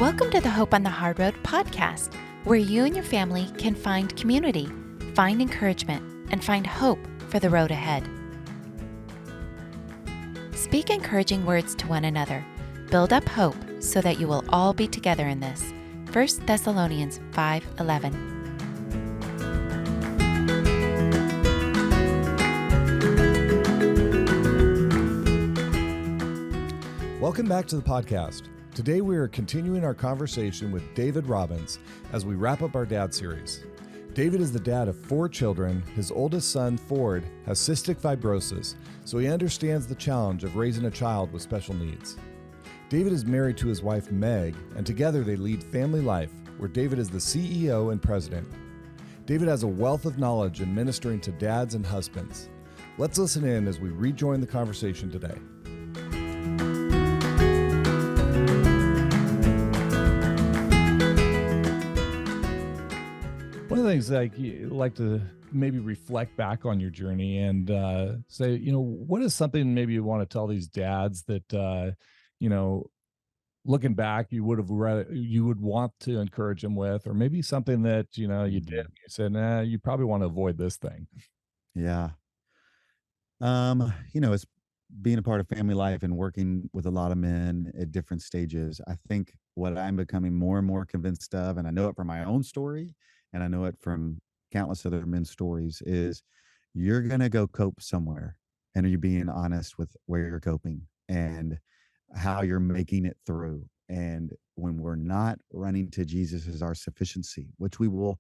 Welcome to the Hope on the Hard Road podcast, where you and your family can find community, find encouragement, and find hope for the road ahead. Speak encouraging words to one another. Build up hope so that you will all be together in this. 1 Thessalonians 5:11. Welcome back to the podcast. Today we are continuing our conversation with David Robbins as we wrap up our dad series. David is the dad of 4 children. His oldest son, Ford, has cystic fibrosis, so he understands the challenge of raising a child with special needs. David is married to his wife, Meg, and together they lead FamilyLife, where David is the CEO and president. David has a wealth of knowledge in ministering to dads and husbands. Let's listen in as we rejoin the conversation today. One of the things you like to maybe reflect back on your journey and say, what is something maybe you want to tell these dads that, looking back, you would want to encourage them with, or maybe something that, you did, you said, nah, you probably want to avoid this thing. Yeah. It's being a part of family life and working with a lot of men at different stages. I think what I'm becoming more and more convinced of, and I know it from my own story, and I know it from countless other men's stories, is you're going to go cope somewhere. And are you being honest with where you're coping and how you're making it through? And when we're not running to Jesus as our sufficiency, which we will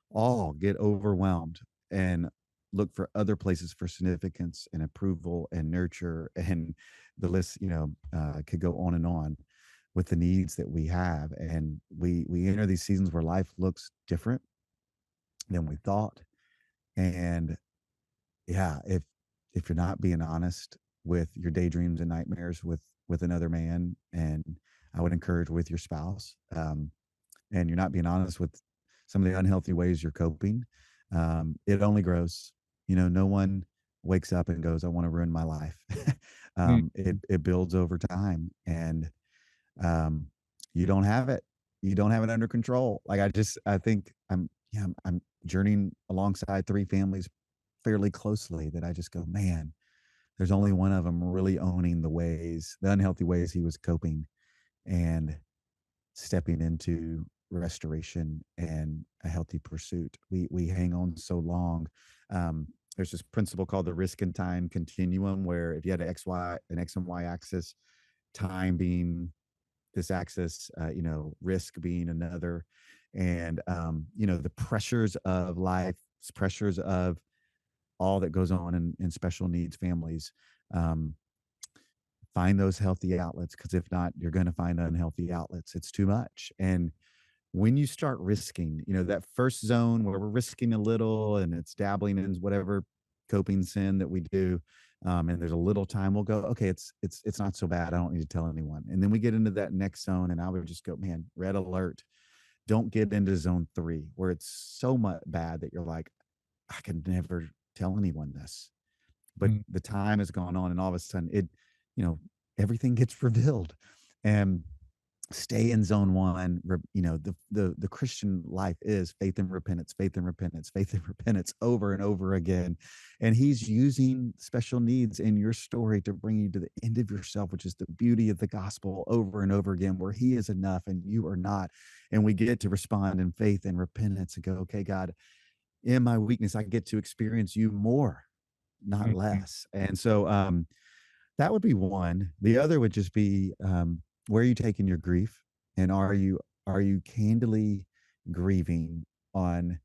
all get overwhelmed and look for other places for significance and approval and nurture, and the list could go on and on with the needs that we have. And we enter these seasons where life looks different than we thought. And yeah, if you're not being honest with your daydreams and nightmares with another man, and I would encourage with your spouse, and you're not being honest with some of the unhealthy ways you're coping, it only grows. No one wakes up and goes, I want to ruin my life. It builds over time, and you don't have it. You don't have it under control. I think I'm journeying alongside 3 families fairly closely that I just go, man, there's only one of them really owning the unhealthy ways he was coping, and stepping into restoration and a healthy pursuit. We hang on so long. There's this principle called the risk and time continuum, where if you had an X and Y axis, time being this axis, risk being another. And, the pressures of life, pressures of all that goes on in special needs families, find those healthy outlets, because if not, you're going to find unhealthy outlets. It's too much. And when you start risking, that first zone where we're risking a little and it's dabbling in whatever coping sin that we do, and there's a little time, we'll go, okay, it's not so bad, I don't need to tell anyone. And then we get into that next zone, and I would just go, man, red alert. Don't get into zone 3 where it's so much bad that you're like, I can never tell anyone this. But the time has gone on, and all of a sudden everything gets revealed. And stay in zone 1. The Christian life is faith and repentance, faith and repentance, faith and repentance over and over again. And he's using special needs in your story to bring you to the end of yourself, which is the beauty of the gospel, over and over again, where he is enough and you are not. And we get to respond in faith and repentance and go, okay, God, in my weakness, I get to experience you more, not less. And so that would be one. The other would just be, where are you taking your grief? And are you candidly grieving on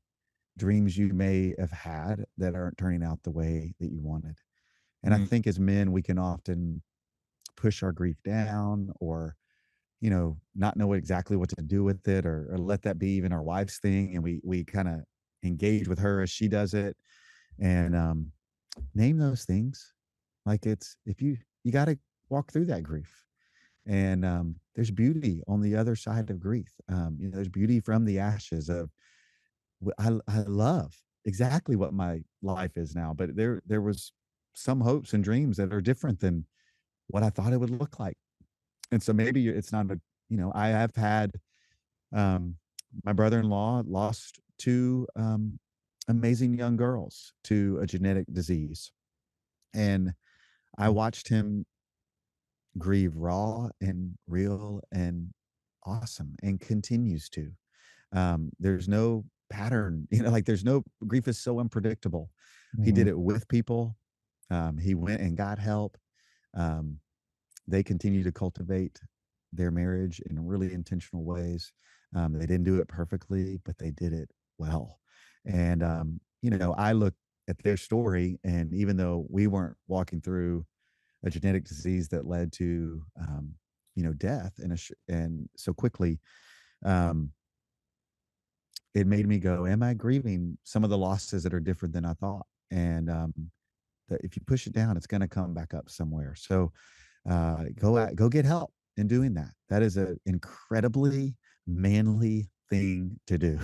dreams you may have had that aren't turning out the way that you wanted? And I think as men, we can often push our grief down, or not know exactly what to do with it, or let that be even our wife's thing, and we kind of engage with her as she does it. And name those things. Like, if you got to walk through that grief. And there's beauty on the other side of grief. There's beauty from the ashes of, I love exactly what my life is now, but there was some hopes and dreams that are different than what I thought it would look like. And so maybe it's not I have had, um, my brother-in-law lost two amazing young girls to a genetic disease. And I watched him grieve raw and real and awesome, and continues to. There's no pattern, like there's no, grief is so unpredictable. He Mm-hmm. did it with people. He went and got help. Um, they continue to cultivate their marriage in really intentional ways. They didn't do it perfectly, but they did it well. And, I look at their story, and even though we weren't walking through a genetic disease that led to, death and so quickly, um, it made me go, am I grieving some of the losses that are different than I thought? And that if you push it down, it's going to come back up somewhere. So go get help in doing that. That is an incredibly manly thing to do,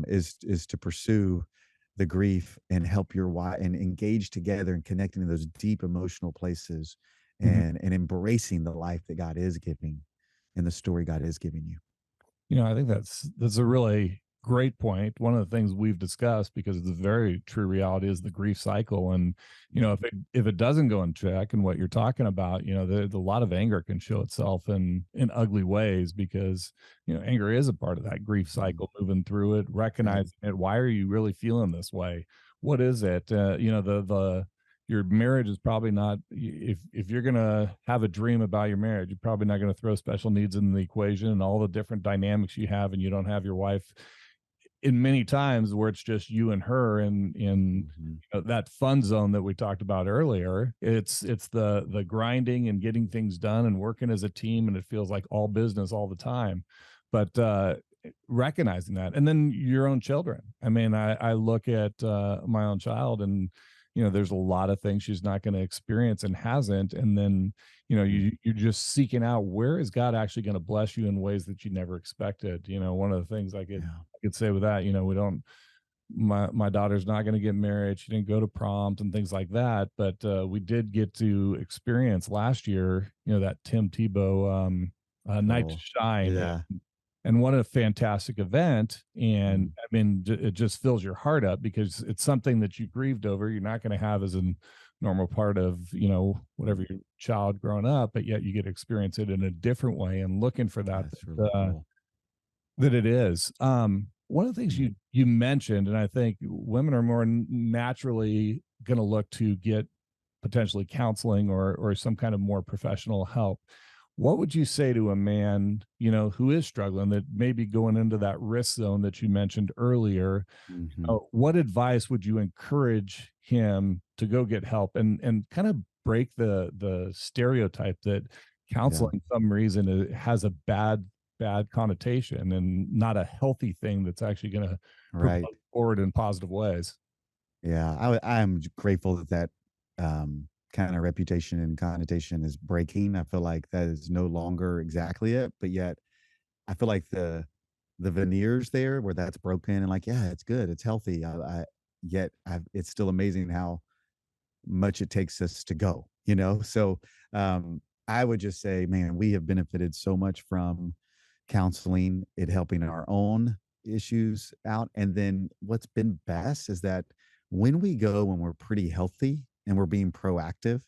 is to pursue the grief and help your wife and engage together and connecting in those deep emotional places, and embracing the life that God is giving and the story God is giving you. I think that's a really great point. One of the things we've discussed, because it's a very true reality, is the grief cycle. And if it doesn't go in check, and what you're talking about, there's a lot of anger can show itself in ugly ways, because anger is a part of that grief cycle, moving through it, Right. recognizing it. Why are you really feeling this way? What is it? The your marriage is probably not, if you're going to have a dream about your marriage, you're probably not going to throw special needs in the equation and all the different dynamics you have, and you don't have your wife in many times where it's just you and her, and in Mhm. that fun zone that we talked about earlier. It's the grinding and getting things done and working as a team, and it feels like all business all the time. But recognizing that, and then your own children. I mean, I look at my own child, and there's a lot of things she's not going to experience and hasn't. And then you're just seeking out, where is God actually going to bless you in ways that you never expected. One of the things Yeah. I could say with that, we don't, my daughter's not going to get married. She didn't go to proms and things like that, but we did get to experience last year, that Tim Tebow Night to Cool. Shine. Yeah. And what a fantastic event. And Mm. I mean, it just fills your heart up, because it's something that you grieved over. You're not going to have as a normal part of, whatever your child growing up, but yet you get to experience it in a different way, and looking for that, That's really cool. that it is. One of the things Mm. you mentioned, and I think women are more naturally going to look to get potentially counseling or some kind of more professional help. What would you say to a man, who is struggling, that may be going into that risk zone that you mentioned earlier? Mhm. What advice would you encourage him to go get help, and kind of break the stereotype that Yeah. counseling, some reason, has a bad connotation and not a healthy thing that's actually going to Right. propel forward in positive ways? Yeah. I'm grateful that kind of reputation and connotation is breaking. I feel like that is no longer exactly it, but yet I feel like the veneers there where that's broken, and like, yeah, it's good, it's healthy. It's still amazing how much it takes us to go. So I would just say, man, we have benefited so much from counseling, it helping our own issues out. And then what's been best is that when we go, when we're pretty healthy and we're being proactive,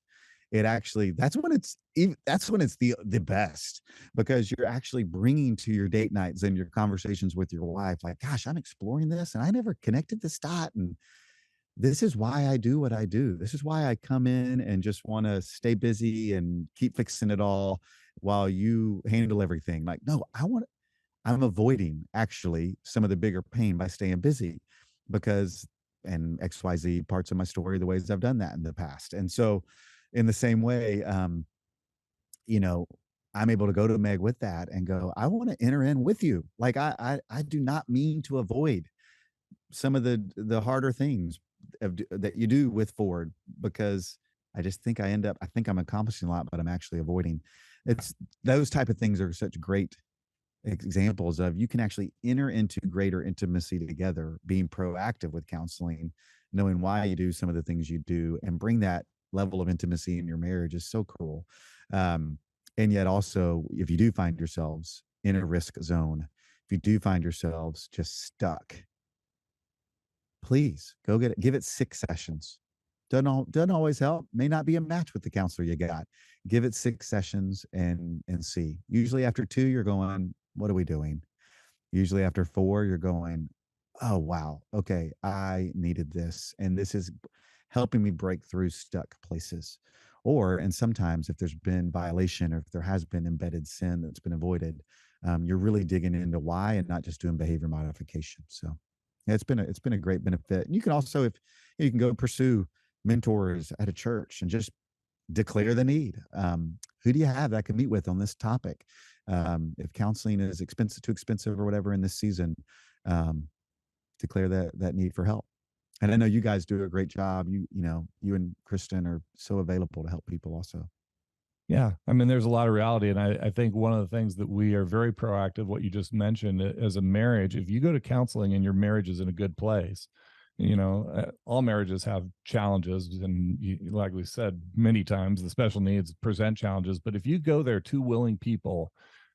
it actually, that's when it's the best, because you're actually bringing to your date nights and your conversations with your wife, like, gosh, I'm exploring this and I never connected this dot, and this is why I do what I do. This is why I come in and just want to stay busy and keep fixing it all while you handle everything. Like, no, I'm avoiding actually some of the bigger pain by staying busy, because, and XYZ parts of my story, the ways I've done that in the past. And so in the same way, you know, I'm able to go to Meg with that and go, I want to enter in with you. Like I do not mean to avoid some of the harder things that you do with Ford, because I just think I think I'm accomplishing a lot, but I'm actually avoiding. It's those type of things are such great examples of, you can actually enter into greater intimacy together, being proactive with counseling, knowing why you do some of the things you do, and bring that level of intimacy in your marriage is so cool. Um, And yet also, if you do find yourselves in a risk zone, if you do find yourselves just stuck, please go get it. Give it 6 sessions. Doesn't always help. May not be a match with the counselor you got. Give it 6 sessions and see. Usually after 2, you're going, what are we doing? Usually after 4, you're going, oh wow, okay, I needed this, and this is helping me break through stuck places. Or and sometimes if there's been violation or if there has been embedded sin that's been avoided, you're really digging into why and not just doing behavior modification. So yeah, it's been a great benefit. And you can also, if you can go pursue mentors at a church and just declare the need. Who do you have that I can meet with on this topic? If counseling is too expensive or whatever in this season, um, declare that need for help. And I know you guys do a great job. You and Kristen are so available to help people also. Yeah. I mean, there's a lot of reality. And I think one of the things that we are very proactive, what you just mentioned as a marriage, if you go to counseling and your marriage is in a good place, all marriages have challenges. And like we said many times, the special needs present challenges. But if you go there, two willing people,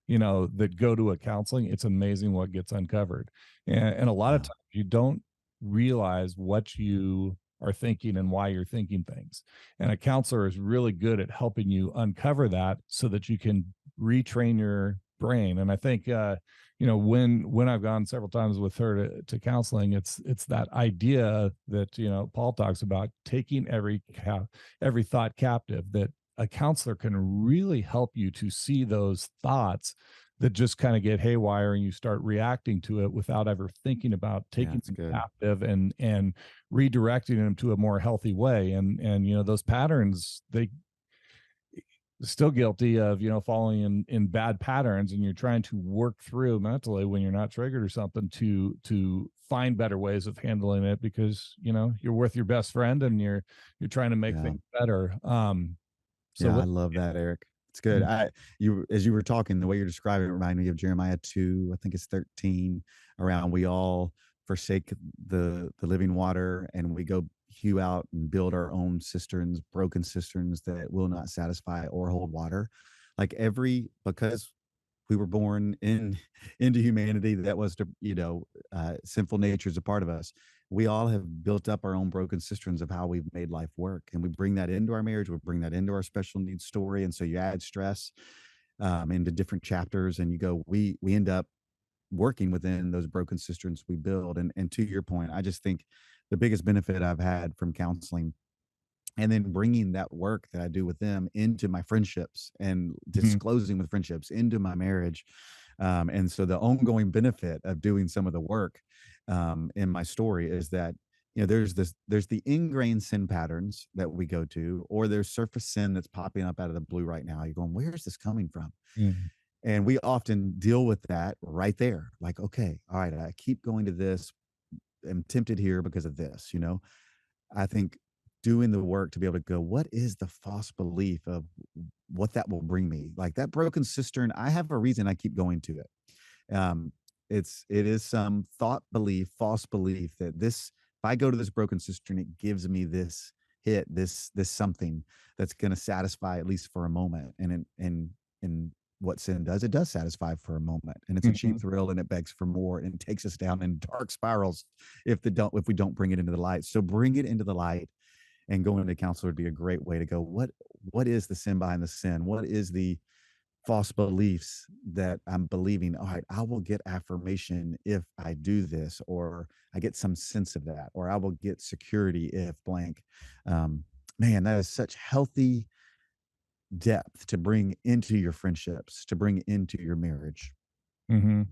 that go to a counseling, it's amazing what gets uncovered. And a lot of Yeah. times you don't realize what you are thinking and why you're thinking things. And a counselor is really good at helping you uncover that so that you can retrain your brain. And I think, when I've gone several times with her to counseling, it's that idea that, Paul talks about, taking every thought captive, that a counselor can really help you to see those thoughts that just kind of get haywire and you start reacting to it without ever thinking about Yeah, taking it's them good. captive and redirecting them to a more healthy way. And those patterns, they still guilty of falling in bad patterns, and you're trying to work through mentally when you're not triggered or something to find better ways of handling it, because you're with your best friend and you're trying to make Yeah. things better. So Yeah, with I love that, Eric. It's good. mm, As you were talking, the way you're describing it reminded me of Jeremiah 2, I think it's 13, around we all forsake the living water and we go hew out and build our own cisterns, broken cisterns that will not satisfy or hold water. Because we were born into humanity, that was sinful nature is a part of us. We all have built up our own broken cisterns of how we've made life work, and we bring that into our marriage, we bring that into our special needs story. And so you add stress into different chapters, and we end up working within those broken cisterns we build. And to your point, I just think the biggest benefit I've had from counseling and then bringing that work that I do with them into my friendships and mhm, disclosing with friendships into my marriage. And so the ongoing benefit of doing some of the work in my story is that, there's the ingrained sin patterns that we go to, or there's surface sin that's popping up out of the blue right now. You're going, where is this coming from? mhm, And we often deal with that right there. Like, okay, all right, I keep going to this. I'm tempted here because of this. I think doing the work to be able to go, what is the false belief of what that will bring me? Like that broken cistern, I have a reason I keep going to it. It is some thought belief, false belief that if I go to this broken cistern, it gives me this hit, this something that's going to satisfy at least for a moment. And what sin does, it does satisfy for a moment, and it's a cheap mhm, thrill, and it begs for more, and it takes us down in dark spirals if we don't bring it into the light. So bring it into the light, and going to counselor would be a great way to go. What is the sin behind the sin? What is the false beliefs that I'm believing? All right, I will get affirmation if I do this, or I get some sense of that, or I will get security if blank. Um, Man, that is such healthy depth to bring into your friendships, to bring into your marriage. mhm.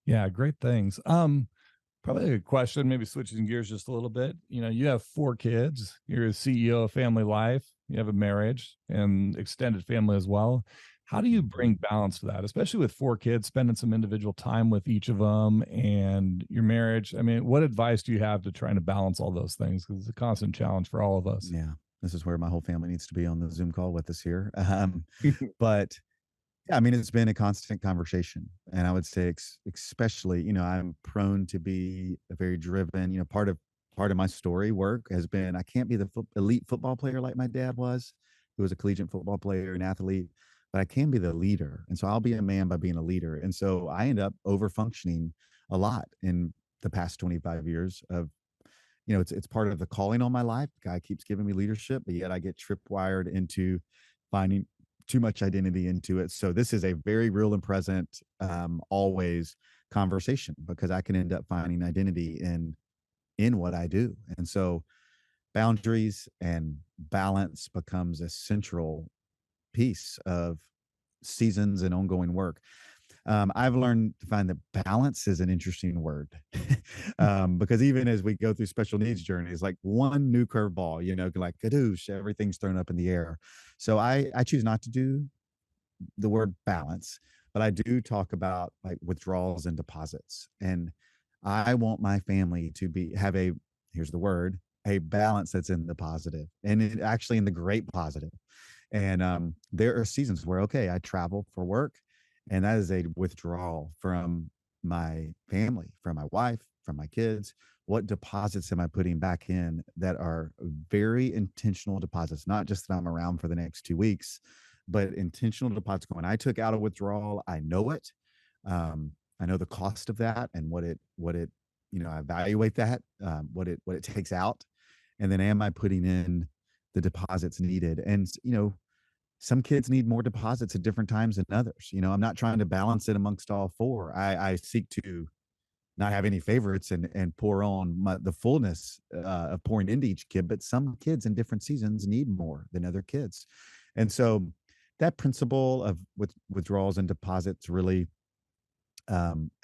Yeah, great things. Probably a question, maybe switching gears just a little bit. You have 4 kids. You're a CEO of FamilyLife. You have a marriage and extended family as well. How do you bring Mhm. balance to that, especially with 4 kids, spending some individual time with each of them and your marriage? I mean, what advice do you have to trying to balance all those things? Because it's a constant challenge for all of us. Yeah, this is where my whole family needs to be on the Zoom call with us here. But yeah, I mean, it's been a constant conversation, and I would say, especially, I'm prone to be a very driven. Part of my story work has been I can't be the elite football player like my dad was, who was a collegiate football player and athlete, but I can be the leader. And so I'll be a man by being a leader. And so I end up over functioning a lot in the past 25 years of, it's part of the calling on my life. God keeps giving me leadership, but yet I get tripwired into finding too much identity into it. So this is a very real and present, always conversation, because I can end up finding identity in what I do. And so boundaries and balance becomes a central piece of seasons and ongoing work. I've learned to find that balance is an interesting word, because even as we go through special needs journeys, like one new curveball, like kadoosh, everything's thrown up in the air. So I choose not to do the word balance, but I do talk about like withdrawals and deposits. And I want my family to have here's the word, a balance that's in the positive, and actually in the great positive. And there are seasons where, okay, I travel for work, and that is a withdrawal from my family, from my wife, from my kids. What deposits am I putting back in that are very intentional deposits? Not just that I'm around for the next 2 weeks, but intentional deposits going. I took out a withdrawal. I know it. I know the cost of that and what it, I evaluate that, what it takes out. And then am I putting in the deposits needed? And, some kids need more deposits at different times than others. I'm not trying to balance it amongst all four. I seek to not have any favorites and pour on the fullness of pouring into each kid. But some kids in different seasons need more than other kids. And so that principle of withdrawals and deposits really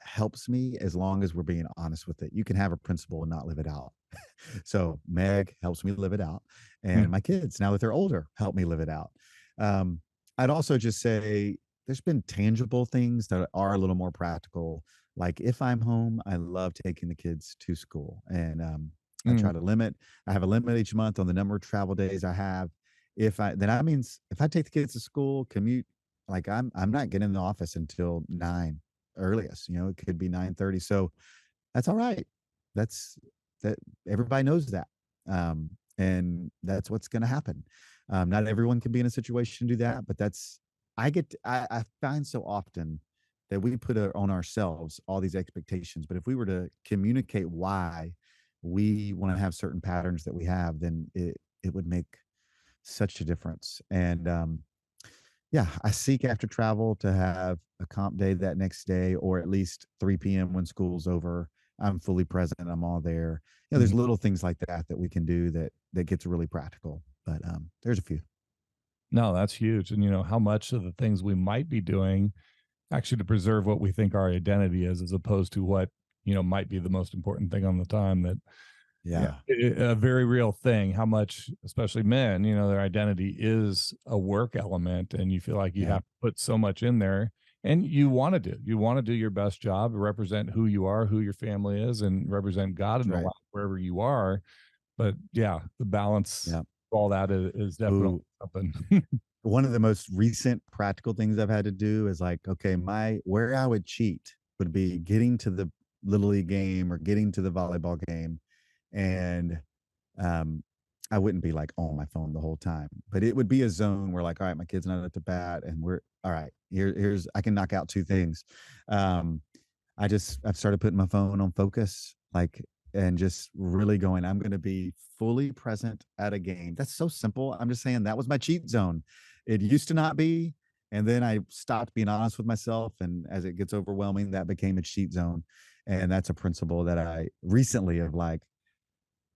helps me, as long as we're being honest with it. You can have a principle and not live it out. So Meg helps me live it out. And my kids, now that they're older, help me live it out. I'd also just say there's been tangible things that are a little more practical. Like if I'm home, I love taking the kids to school, and I try to I have a limit each month on the number of travel days I have. That means if I take the kids to school, commute, like I'm not getting in the office until 9 earliest, it could be 9:30. So that's all right. That everybody knows that. And that's what's going to happen. Not everyone can be in a situation to do that, but I find so often that we put on ourselves all these expectations. But if we were to communicate why we want to have certain patterns that we have, then it would make such a difference. And yeah, I seek after travel to have a comp day that next day, or at least 3 p.m. when school's over. I'm fully present. I'm all there. There's little things like that we can do that gets really practical. But there's a few. No, that's huge. And how much of the things we might be doing actually to preserve what we think our identity is, as opposed to what, might be the most important thing on the time. That, Yeah. a very real thing, how much, especially men, their identity is a work element, and you feel like you have to put so much in there, and you want to do your best job, represent who you are, who your family is, and represent God in the life wherever you are. But yeah, the balance, all that is definitely something. One of the most recent practical things I've had to do is like, okay, where I would cheat would be getting to the Little League game or getting to the volleyball game. And I wouldn't be like on my phone the whole time, but it would be a zone where like, all right, my kid's not at the bat, and we're all right. I can knock out 2 things. I've started putting my phone on focus, like, and just really going, I'm going to be fully present at a game. That's so simple. I'm just saying that was my cheat zone. It used to not be. And then I stopped being honest with myself. And as it gets overwhelming, that became a cheat zone. And that's a principle that I recently have like,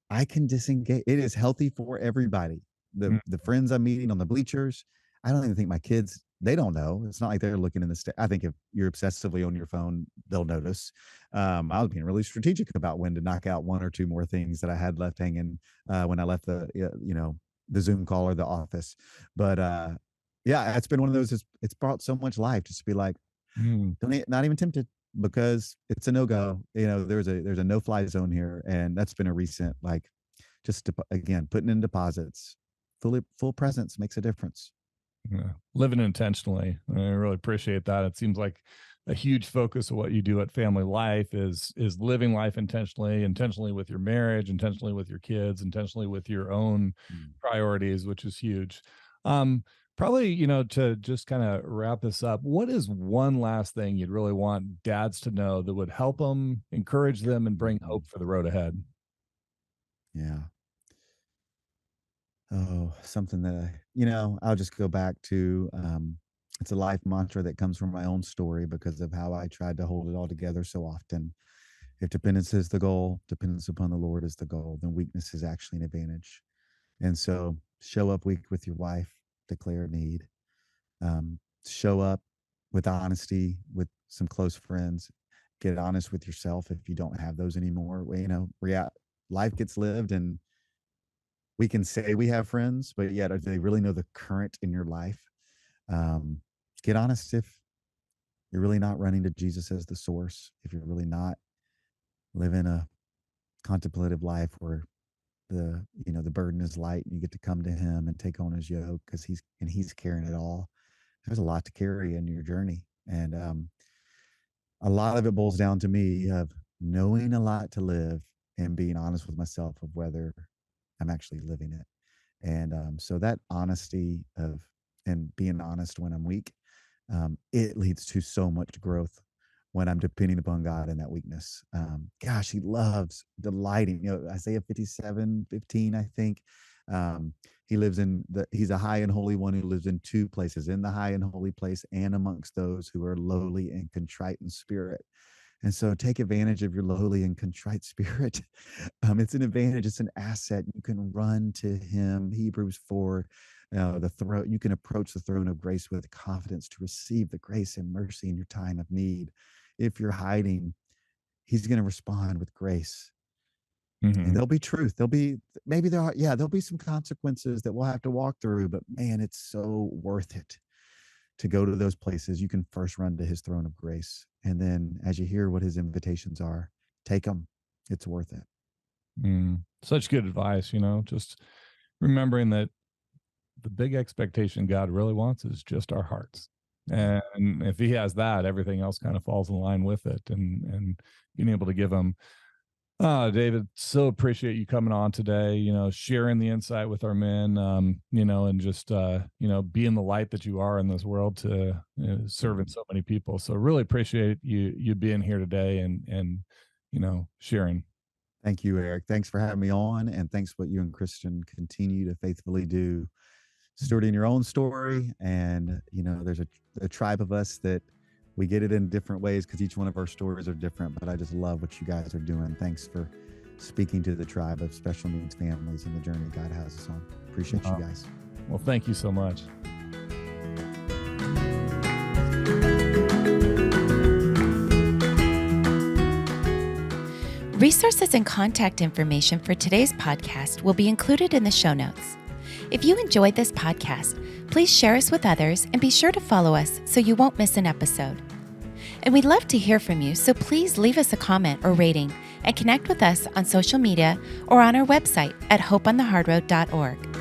I can disengage. It is healthy for everybody. The friends I'm meeting on the bleachers, I don't even think my kids, they don't know. It's not like they're looking in the I think if you're obsessively on your phone, they'll notice. I was being really strategic about when to knock out 1 or 2 more things that I had left hanging when I left the Zoom call or the office. But yeah, it's been one of those. It's brought so much life just to be like, not even tempted, because it's a no-go. There's a no-fly zone here, and that's been a recent, like, just again putting in deposits. Full presence makes a difference. Yeah. Living intentionally. I really appreciate that. It seems like a huge focus of what you do at Family Life is living life intentionally with your marriage, intentionally with your kids, intentionally with your own priorities, which is huge. Probably, to just kind of wrap this up, what is one last thing you'd really want dads to know that would help them, encourage them, and bring Mhm. hope for the road ahead? Yeah. Oh, something that I'll just go back to, it's a life mantra that comes from my own story because of how I tried to hold it all together so often. If dependence is the goal, dependence upon the Lord is the goal, then weakness is actually an advantage. And so show up weak with your wife, declare need, show up with honesty with some close friends, get honest with yourself if you don't have those anymore. Well, life gets lived, and we can say we have friends, but yet, do they really know the current in your life? Um, get honest if you're really not running to Jesus as the source, if you're really not living a contemplative life where the burden is light and you get to come to him and take on his yoke because he's carrying it all. There's a lot to carry in your journey. And a lot of it boils down to me of knowing a lot to live and being honest with myself of whether I'm actually living it. And so that honesty of and being honest when I'm weak, it leads to so much growth when I'm depending upon God in that weakness. Gosh, he loves delighting. Isaiah 57:15, I think. He's a high and holy one who lives in two places, in the high and holy place and amongst those who are lowly and contrite in spirit. And so take advantage of your lowly and contrite spirit. It's an advantage, it's an asset. You can run to him. Hebrews 4, you can approach the throne of grace with confidence to receive the grace and mercy in your time of need. If you're hiding, he's going to respond with grace. And Hmm. there'll be truth. There'll be some consequences that we'll have to walk through, but man, it's so worth it to go to those places. You can first run to his throne of grace. And then as you hear what his invitations are, take them. It's worth it. Such good advice, just remembering that the big expectation God really wants is just our hearts. Yeah. And if he has that, everything else kind of falls in line with it. And being able to give him, David, so appreciate you coming on today, sharing the insight with our men, and just, being the light that you are in this world to serving so many people. So really appreciate you being here today and, sharing. Thank you, Eric. Thanks for having me on. And thanks what you and Christian continue to faithfully do, stewarding your own story. And, there's a tribe of us that we get it in different ways because each one of our stories are different. But I just love what you guys are doing. Thanks for speaking to the tribe of special needs families and the journey God has us on. Appreciate you guys. Well, thank you so much. Resources and contact information for today's podcast will be included in the show notes. If you enjoyed this podcast, please share us with others and be sure to follow us so you won't miss an episode. And we'd love to hear from you, so please leave us a comment or rating and connect with us on social media or on our website at hopeonthehardroad.org.